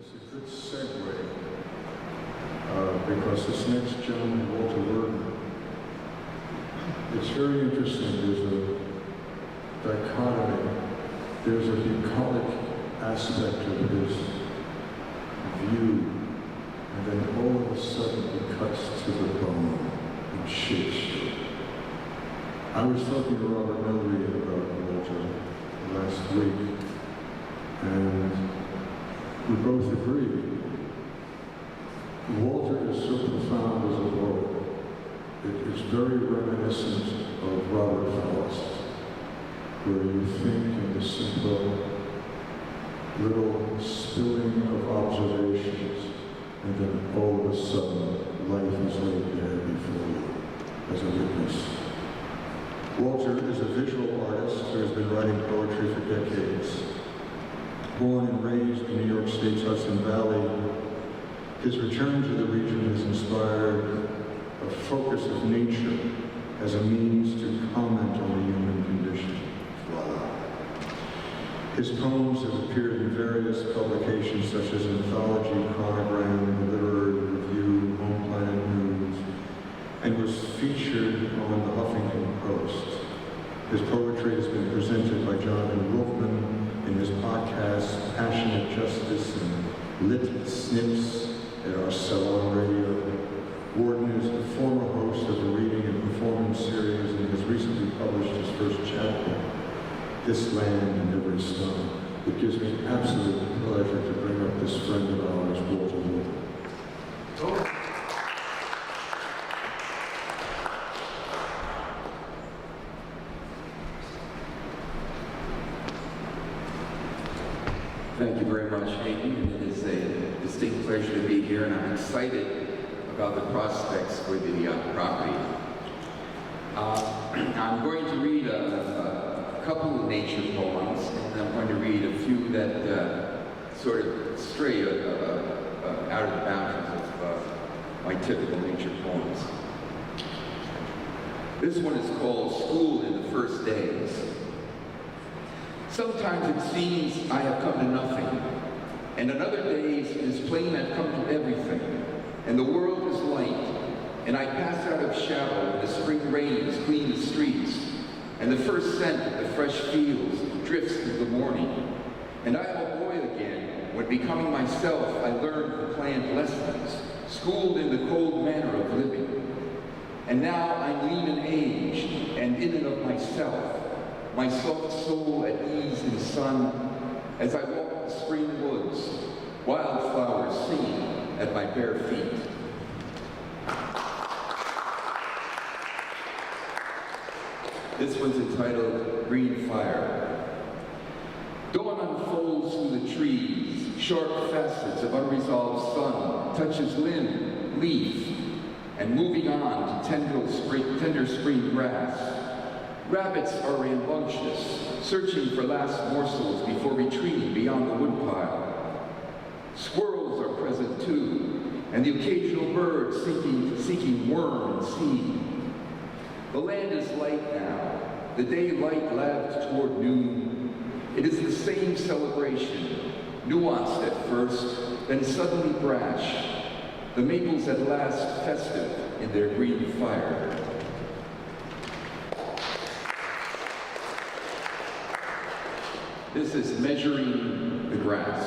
it's a good segue because this next gentleman, Walter Worden, it's very interesting. There's a dichotomy. There's a bucolic aspect of his view, and then all of a sudden he cuts to the bone and shakes you. I was talking to Robert Milbury about Walter last week, and we both agree. Walter is so profound as a poet. It's very reminiscent of Robert Frost, where you think in the simple little spilling of observations, and then all of a sudden life is laid there before you as a witness. Walter is a visual artist who has been writing poetry for decades. Born and raised in New York State's Hudson Valley, his return to the region has inspired a focus of nature as a means to comment on the human condition. Voila. His poems have appeared in various publications such as Anthology, Chronogram, Literary Review, Home Planet News, and was featured on the Huffington Post. His poetry has been presented by Jonathan Wolfman in his podcast, Passionate Justice and Lit Snips at our Salon Radio. Worden is the former host of the reading and performance series and has recently published his first chapter, This Land and Every Stone. It gives me absolute pleasure to bring up this friend of ours, Walter Worden. Thank you very much, Hayden. It is a distinct pleasure to be here, and I'm excited about the prospects for the property. I'm going to read a couple of nature poems, and I'm going to read a few that sort of stray out of the boundaries of my typical nature poems. This one is called School in the First Days. Sometimes it seems I have come to nothing, and on other days it is plain I've come to everything, and the world is light, and I pass out of shadow when the spring rains clean the streets, and the first scent of the fresh fields drifts through the morning, and I am a boy again when becoming myself I learn the planned lessons, schooled in the cold manner of living, and now I'm lean and aged, and in and of myself, my soft soul at ease in the sun, as I walk the spring woods, wildflowers singing at my bare feet. This one's entitled Green Fire. Dawn unfolds through the trees, sharp facets of unresolved sun touches limb, leaf, and moving on to tender spring grass. Rabbits are rambunctious, searching for last morsels before retreating beyond the woodpile. Squirrels are present too, and the occasional bird seeking worm and seed. The land is light now, the daylight lags toward noon. It is the same celebration, nuanced at first, then suddenly brash. The maples at last festive in their green fire. This is Measuring the Grass.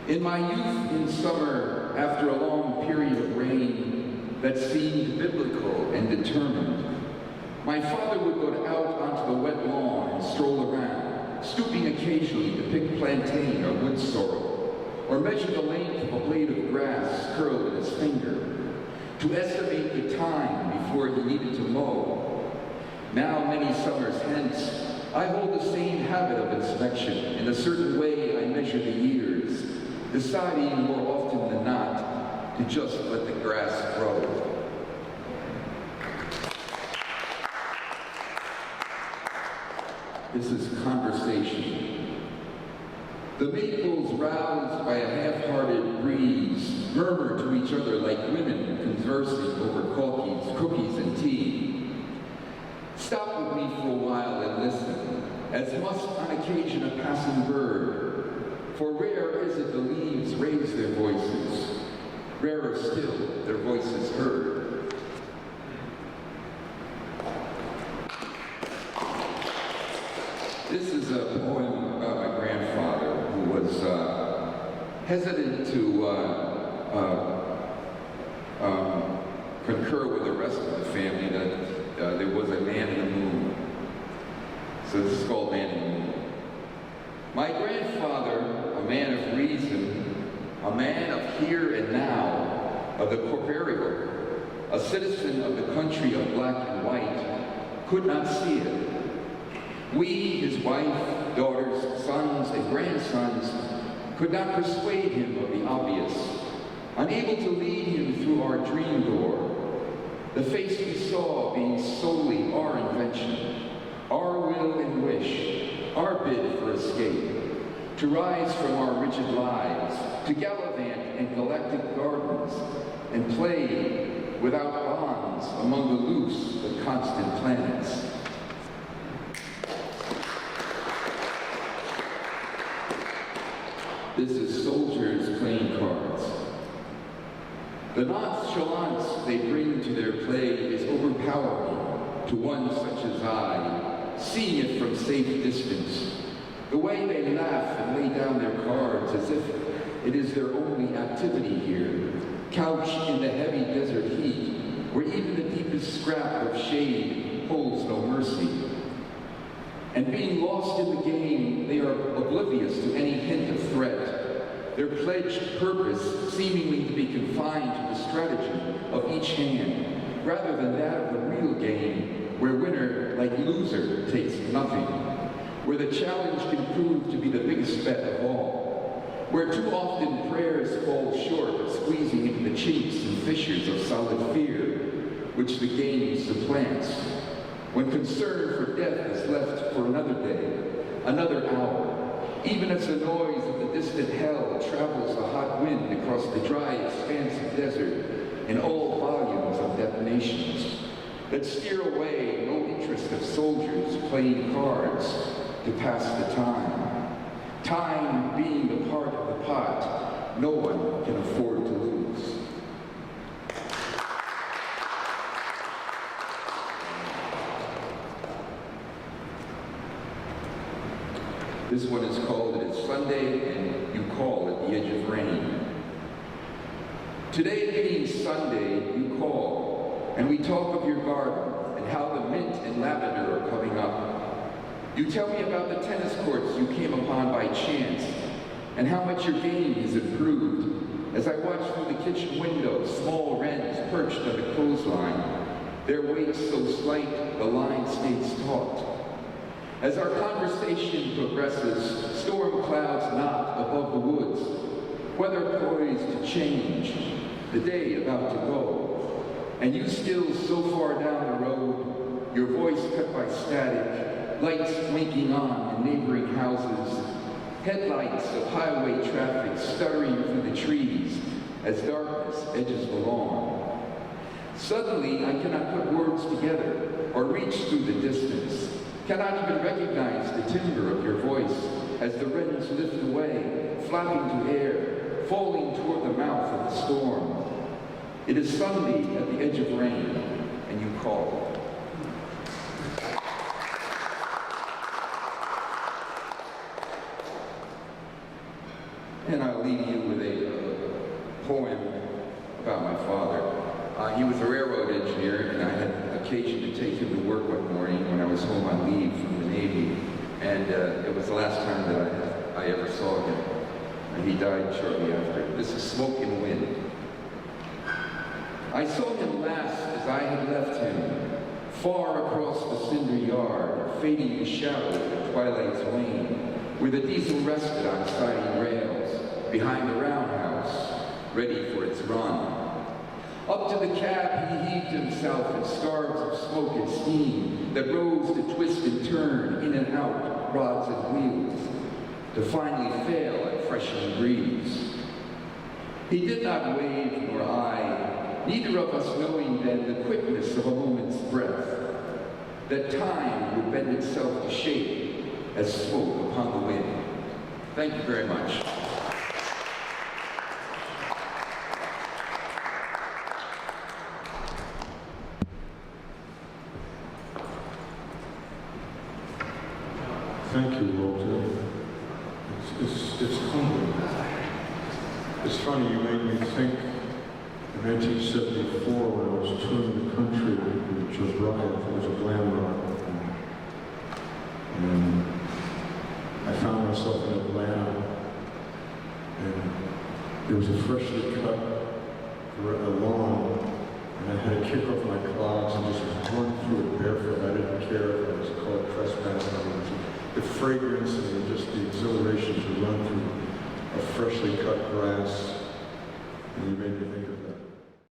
In my youth in summer, after a long period of rain that seemed biblical and determined, my father would go out onto the wet lawn and stroll around, stooping occasionally to pick plantain or wood sorrel, or measure the length of a blade of grass curled in his finger, to estimate the time before he needed to mow. Now, many summers hence, I hold the same habit of inspection. In a certain way, I measure the years, deciding more often than not to just let the grass grow. This is Conversation. The maples, roused by a half-hearted breeze, murmur to each other like women conversing over cookies and tea. Stop with me for a while and listen, as must on occasion a passing bird, For rare is it the leaves raise their voices, rarer still their voices heard. This is a poem about my grandfather, who was hesitant to concur with the rest of the family that there was a man in the moon. So this is called Man in the Moon. My grandfather, a man of reason, a man of here and now, of the corporeal, a citizen of the country of black and white, could not see it. We, his wife, daughters, sons, and grandsons, could not persuade him of the obvious, unable to lead him through our dream door, the face we saw being solely our invention, our will and wish, our bid for escape, to rise from our rigid lives, to gallivant in galactic gardens, and play without bonds among the loose but constant planets. This is soldiers playing cards. The nonchalance they bring to their play is overpowering to one such as I, seeing it from safe distance. The way they laugh and lay down their cards as if it is their only activity here, couched in the heavy desert heat, where even the deepest scrap of shade holds no mercy. And being lost in the game, they are oblivious to any hint of threat, their pledged purpose seemingly to be confined to the strategy of each hand, rather than that of the real game, where winner, like loser, takes nothing, where the challenge can prove to be the biggest bet of all, where too often prayers fall short of squeezing into the chinks and fissures of solid fear, which the game supplants, when concern for death is left for another day, another hour, even as the noise of the distant hell travels the hot wind across the dry expanse of desert in all volumes of detonations that steer away no interest of soldiers playing cards to pass the time. Time being the part of the pot no one can afford to lose. This one is called It is Sunday and You Call at the Edge of Rain. Today being Sunday, you call, and we talk of your garden and how the mint and lavender are coming up. You tell me about the tennis courts you came upon by chance and how much your game has improved as I watch through the kitchen window small wrens perched on the clothesline, their weight so slight the line stays taut. As our conversation progresses, storm clouds knot above the woods, weather poised to change, the day about to go, and you still so far down the road, your voice cut by static, lights winking on in neighboring houses, headlights of highway traffic stuttering through the trees as darkness edges the lawn. Suddenly, I cannot put words together or reach through the distance, cannot even recognize the timbre of your voice as the wrens lift away, flapping to air, falling toward the mouth of the storm. It is Sunday at the edge of rain, and you call. And I'll leave you with a poem about my father. He was a railroad engineer, and I had occasion to take him to work one morning when I was home on leave from the Navy, and it was the last time that I ever saw him. And he died shortly after. This is Smoke and Wind. I saw him last as I had left him, far across the cinder yard, fading in shadow at twilight's wane, where the diesel rested on siding rails, behind the roundhouse, ready for its run. Up to the cab he heaved himself in scarves of smoke and steam that rose to twist and turn in and out rods and wheels, to finally fail at freshening breeze. He did not wave nor I, neither of us knowing then the quickness of a moment's breath, that time would bend itself to shape as smoke upon the wind. Thank you very much. Thank you, Walter. It's humbling. It's funny, you made me think in 1974 when I was touring the country with Joe Bryant, who was a glam rock. And I found myself in Atlanta, and there was a freshly cut lawn, and I had to kick off my clogs and just run through it barefoot. I didn't care if I was caught trespassing. The fragrance and just the exhilaration to run through a freshly cut grass, and you made me think of